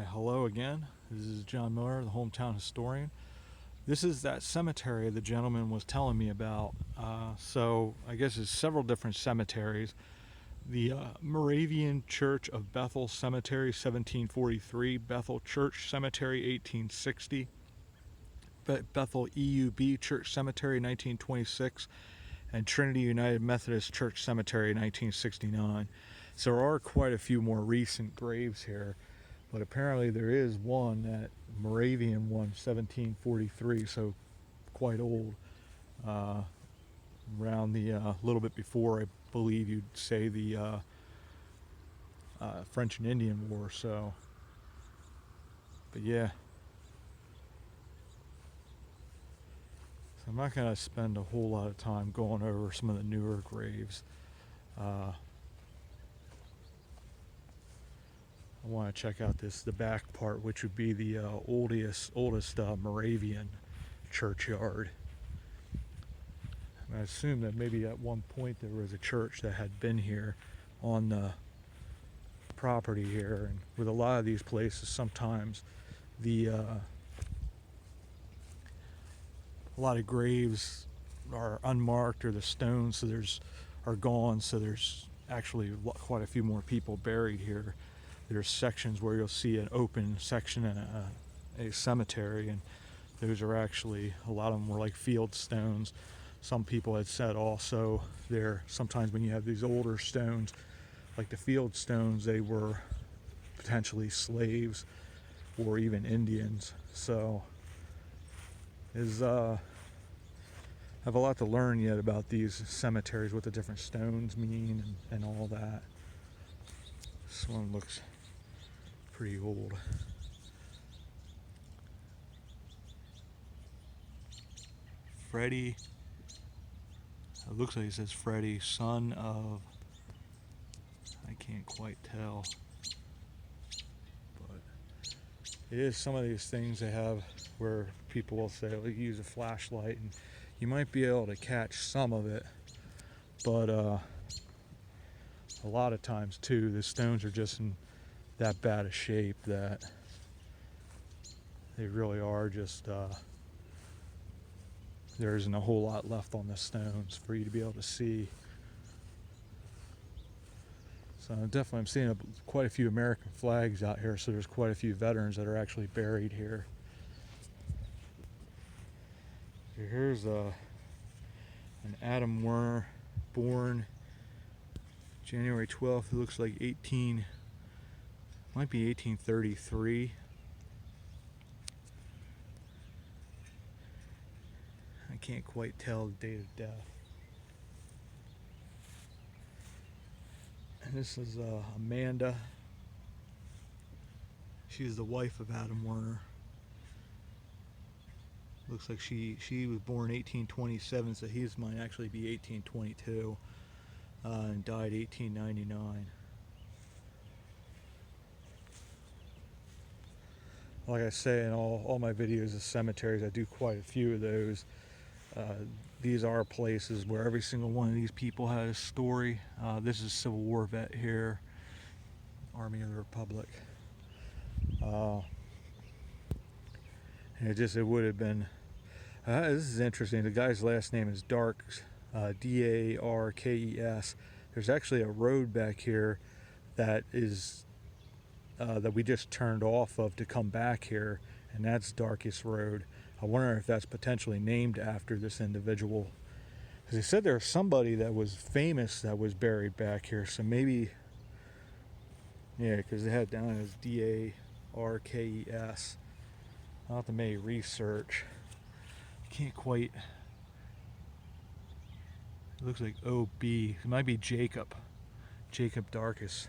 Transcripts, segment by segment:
Hi, hello again. This is John Miller, the hometown historian. This is that cemetery the gentleman was telling me about. So I guess there's several different cemeteries. The Moravian Church of Bethel Cemetery, 1743. Bethel Church Cemetery, 1860. Bethel EUB Church Cemetery, 1926. And Trinity United Methodist Church Cemetery, 1969. So there are quite a few more recent graves here. But apparently there is one, that Moravian one, 1743, so quite old. Around the little bit before, I believe you'd say, the French and Indian War. So, but yeah. So I'm not going to spend a whole lot of time going over some of the newer graves. I want to check out the back part, which would be the oldest Moravian churchyard. And I assume that maybe at one point there was a church that had been here on the property here. And with a lot of these places, sometimes a lot of graves are unmarked, or the stones are gone, so there's actually quite a few more people buried here. There's sections where you'll see an open section in a cemetery, and those are actually, a lot of them were like field stones. Some people had said also there, sometimes when you have these older stones, like the field stones, they were potentially slaves or even Indians. So I have a lot to learn yet about these cemeteries, what the different stones mean and all that. This one looks pretty old. Freddie, it looks like it says Freddie, son of, I can't quite tell, but it is some of these things they have where people will say, well, use a flashlight, and you might be able to catch some of it, but a lot of times too, the stones are just in that bad a shape that they really are just there isn't a whole lot left on the stones for you to be able to see. So definitely I'm seeing quite a few American flags out here, so there's quite a few veterans that are actually buried here. Here's an Adam Werner, born January 12th. It looks like might be 1833. I can't quite tell the date of death. And this is Amanda. She's the wife of Adam Werner. Looks like she was born 1827, so his might actually be 1822, and died 1899. Like I say in all my videos of cemeteries, I do quite a few of those. These are places where every single one of these people had a story. This is a Civil War vet here, Army of the Republic. And it would have been, this is interesting. The guy's last name is Darkes, Darkes. There's actually a road back here that is that we just turned off of to come back here, and that's Darkes Road. I wonder if that's potentially named after this individual, because they said there was somebody that was famous that was buried back here, so maybe, yeah, because they had it down as Darkes. I'll have to make research. Can't quite, it looks like OB. It might be Jacob Darkes.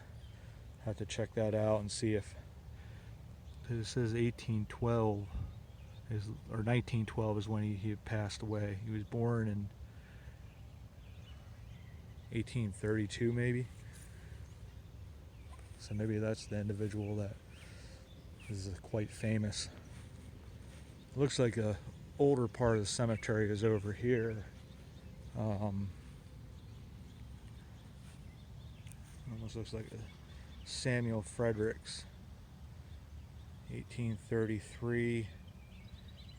Have to check that out and see if, because it says 1812 or 1912 is when he passed away. He was born in 1832 maybe, so maybe that's the individual that is quite famous. It looks like a older part of the cemetery is over here. Almost looks like a Samuel Fredericks. 1833. He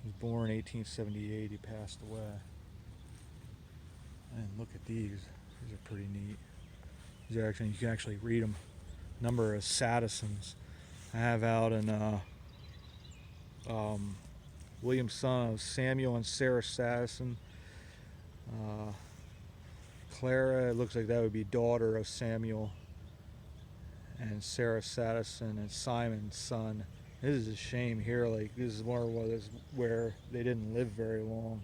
was born 1878. He passed away. And look at these. These are pretty neat. These are actually, you can actually read them. Number of Sadisons. I have out in William, son of Samuel and Sarah Sadison. Clara, it looks like that would be daughter of Samuel and Sarah Sadison, and Simon's son. This is a shame here. Like, this is one of those where they didn't live very long.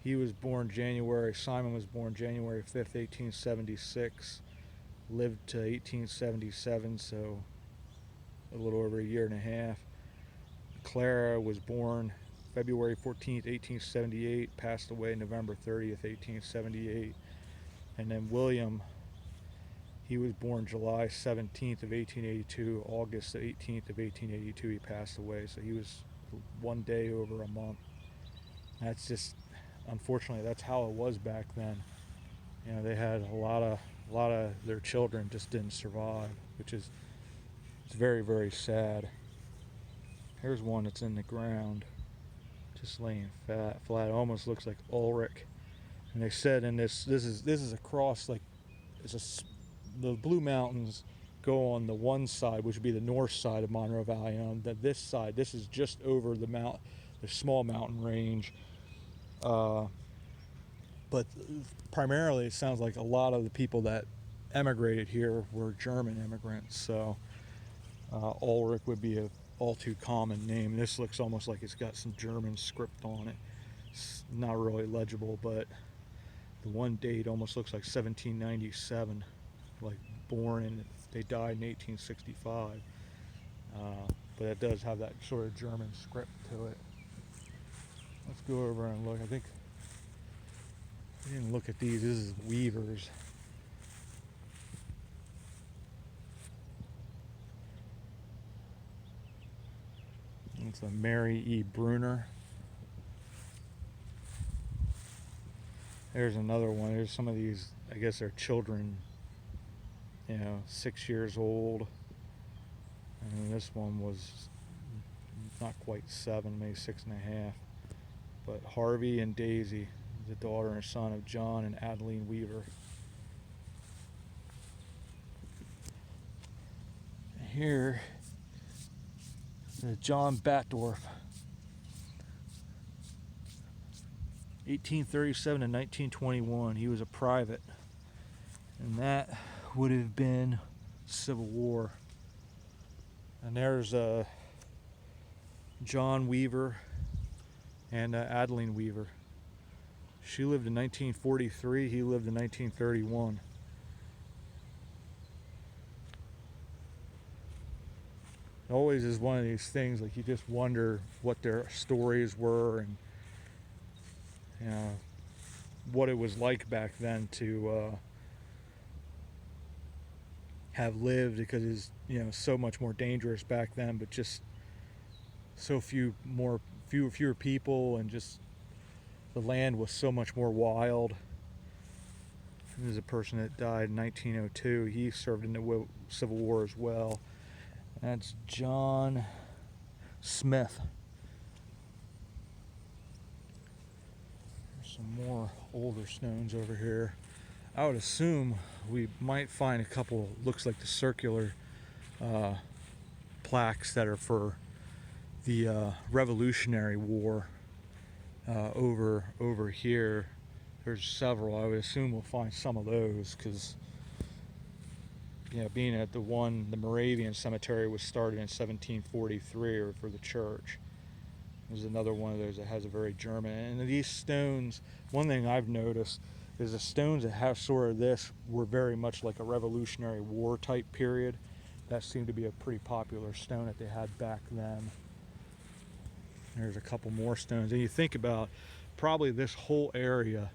He was born Simon was born January 5th, 1876. Lived to 1877, so a little over a year and a half. Clara was born February 14th, 1878, passed away November 30th, 1878. And then William, he was born July 17th of 1882, August 18th of 1882, he passed away. So he was one day over a month. That's just, unfortunately, that's how it was back then. You know, they had a lot of their children just didn't survive, which is, it's very, very sad. Here's one that's in the ground, just laying flat. It almost looks like Ulrich. And they said in this is across, like, the Blue Mountains go on the one side, which would be the north side of Monroe Valley. And on this side, this is just over the small mountain range. But primarily, it sounds like a lot of the people that emigrated here were German immigrants. So Ulrich would be a all too common name. This looks almost like it's got some German script on it. It's not really legible, but the one date almost looks like 1797, like born, and they died in 1865. But it does have that sort of German script to it. Let's go over and look. I think we didn't look at these. This is weavers. It's a Mary E. Bruner. There's another one. There's some of these, I guess they're children, 6 years old. And this one was not quite 7, maybe 6.5. But Harvey and Daisy, the daughter and son of John and Adeline Weaver. Here is John Batdorf, 1837 to 1921. He was a private, and that would have been Civil War. And there's John Weaver and Adeline Weaver. She lived in 1943, he lived in 1931. It always is one of these things, like, you just wonder what their stories were, and what it was like back then to have lived, because it's so much more dangerous back then, but just so fewer people, and just the land was so much more wild. There's a person that died in 1902. He served in the Civil War as well. That's John Smith. There's some more older stones over here. I would assume we might find a couple, looks like the circular plaques that are for the Revolutionary War over here. There's several. I would assume we'll find some of those, because being at the Moravian cemetery was started in 1743, or for the church. There's another one of those that has a very German. And these stones, one thing I've noticed is the stones that have sort of this were very much like a Revolutionary War type period. That seemed to be a pretty popular stone that they had back then. There's a couple more stones. And you think about, probably this whole area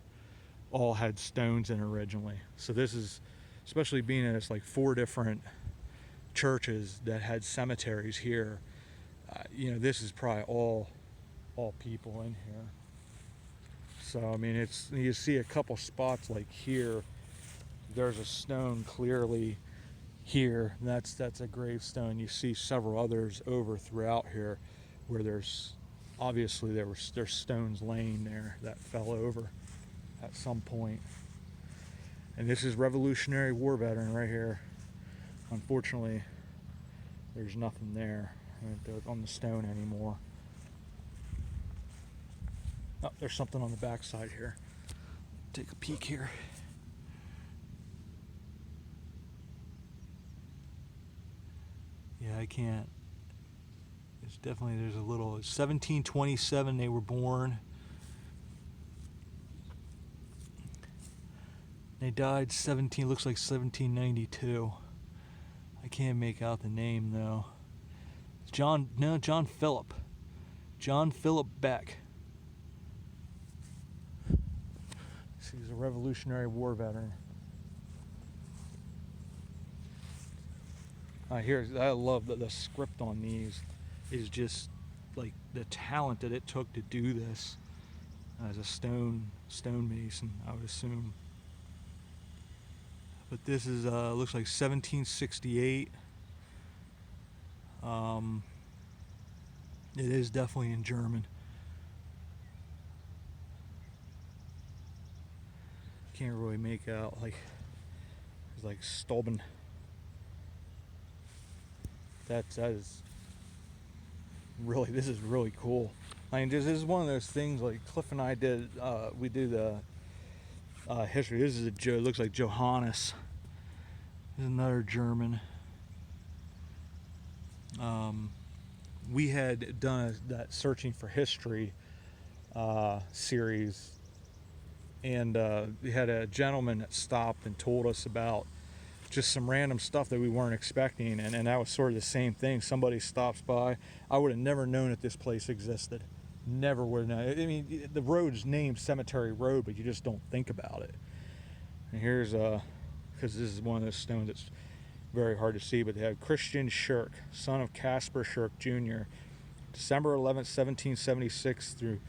all had stones in originally. So this is, especially being that it's like 4 different churches that had cemeteries here, this is probably all people in here. So I mean, you see a couple spots like here, there's a stone clearly here. That's a gravestone. You see several others over throughout here where there's obviously there's stones laying there that fell over at some point. And this is Revolutionary War veteran right here. Unfortunately, there's nothing there on the stone anymore. Oh, there's something on the back side here. Take a peek here. Yeah, I can't. It's definitely, there's a little, 1727 they were born. They died looks like 1792. I can't make out the name though. John Philip. John Philip Beck. He's a Revolutionary War veteran. I love the script on these is just like the talent that it took to do this as a stonemason, I would assume. But this is looks like 1768. It is definitely in German. Can't really make out, like it's like Stolben. That is really, this is really cool. I mean, this is one of those things like Cliff and I did. We do the history. This is it looks like Johannes. This is another German. We had done that Searching for History series, and we had a gentleman that stopped and told us about just some random stuff that we weren't expecting, and that was sort of the same thing. Somebody stops by. I would have never known that this place existed. Never would have known. I mean, the road's named Cemetery Road, but you just don't think about it. And here's because this is one of those stones that's very hard to see, but they have Christian Schirk, son of Caspar Schirk Jr., December 11th, 1776 through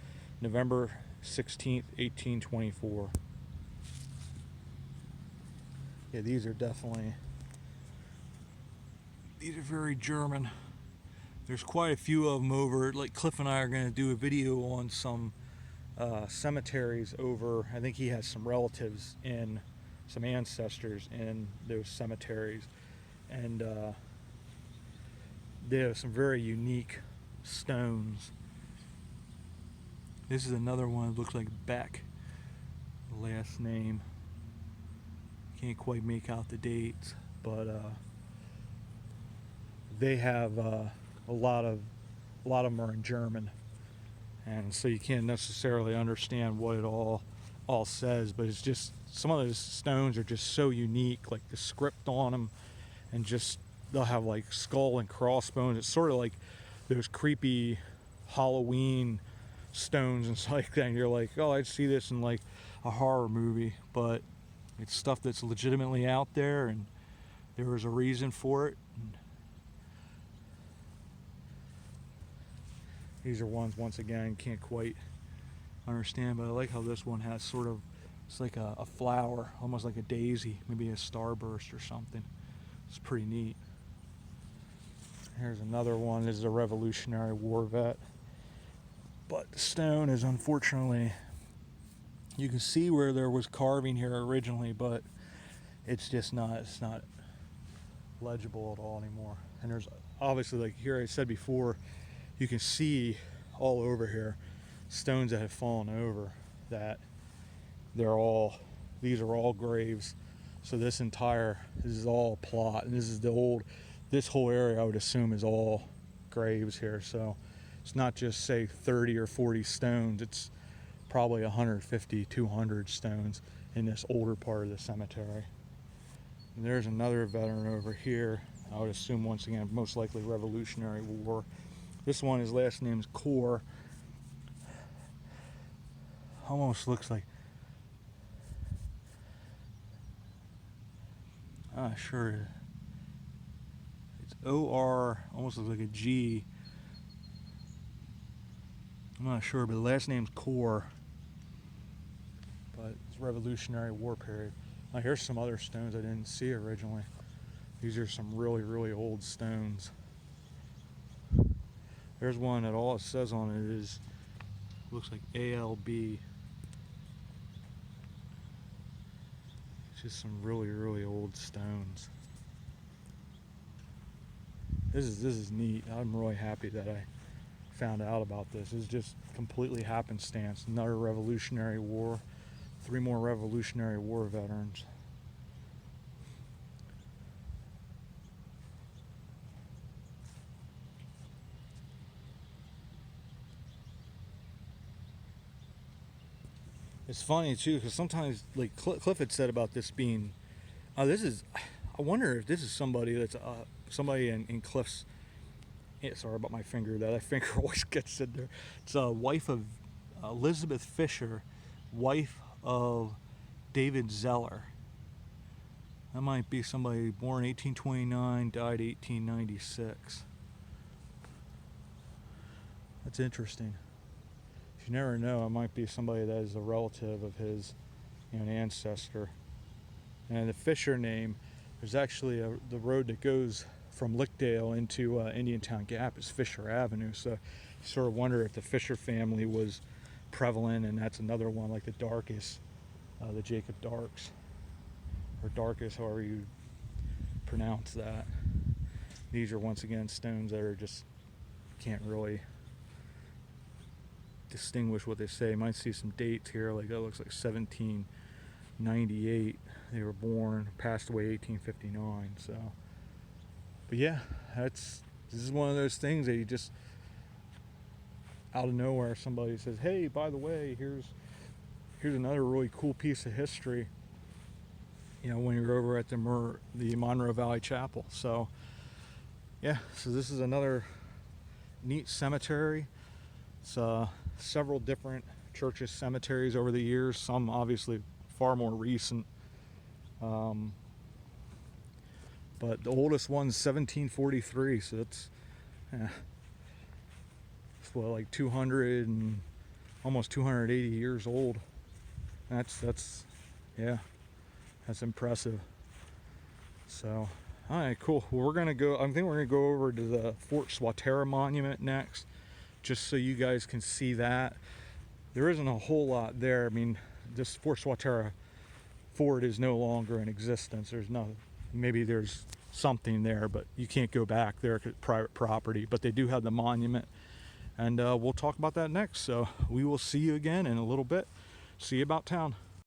November 16th, 1824. Yeah, these are very German. There's quite a few of them over, like Cliff and I are going to do a video on some cemeteries over. I think he has some relatives in, some ancestors in those cemeteries, and they have some very unique stones. This is another one that looks like Beck, the last name. Can't quite make out the dates, but they have a lot of them are in German, and so you can't necessarily understand what it all says. But it's just, some of those stones are just so unique, like the script on them, and just they'll have like skull and crossbones. It's sort of like those creepy Halloween stones and stuff like that. And you're like, oh, I'd see this in like a horror movie, but it's stuff that's legitimately out there, and there was a reason for it. And these are ones, once again, can't quite understand, but I like how this one has sort of, it's like a flower, almost like a daisy, maybe a starburst or something. It's pretty neat. Here's another one. This is a Revolutionary War vet, but the stone is, unfortunately, you can see where there was carving here originally, but it's just not, it's not legible at all anymore. And there's obviously, like here I said before, you can see all over here stones that have fallen over, that these are all graves. So this is all plot, and this whole area I would assume is all graves here. So it's not just say 30 or 40 stones, it's probably 150, 200 stones in this older part of the cemetery. And there's another veteran over here. I would assume, once again, most likely Revolutionary War. This one, his last name's Core. Almost looks like, I'm not sure. It's O-R, almost looks like a G. I'm not sure, but the last name's Core. But it's Revolutionary War period. Now here's some other stones I didn't see originally. These are some really, really old stones. There's one that all it says on it is, looks like ALB. It's just some really, really old stones. This is neat. I'm really happy that I found out about this. It's just completely happenstance. Another Revolutionary War, 3 more Revolutionary War veterans. It's funny too, because sometimes, like Cliff had said about this being, this is, I wonder if this is somebody that's somebody in Cliff's. Yeah, sorry about my finger. That finger always gets in there. It's a wife of Elizabeth Fisher, wife of David Zeller. That might be somebody born 1829, died 1896. That's interesting. You never know. It might be somebody that is a relative of his, an ancestor. And the Fisher name, there's actually the road that goes from Lickdale into Indiantown Gap is Fisher Avenue. So you sort of wonder if the Fisher family was prevalent, and that's another one, like the Darkest, the Jacob Darks, or Darkest, however you pronounce that. These are once again stones that are just, can't really distinguish what they say. You might see some dates here, like that looks like 1798 they were born, passed away 1859. So, but yeah, this is one of those things that you just, out of nowhere, somebody says, hey, by the way, here's another really cool piece of history, when you're over at the Monroe Valley Chapel. So yeah, so this is another neat cemetery. It's several different churches, cemeteries over the years, some obviously far more recent. But the oldest one's 1743, so it's like 200 and almost 280 years old. That's impressive. So, all right, cool. Well, I think we're gonna go over to the Fort Swaterra monument next, just so you guys can see that. There isn't a whole lot there. I mean, this Fort Swaterra fort is no longer in existence. Maybe there's something there, but you can't go back there because it's private property. But they do have the monument, and we'll talk about that next. So we will see you again in a little bit. See you about town.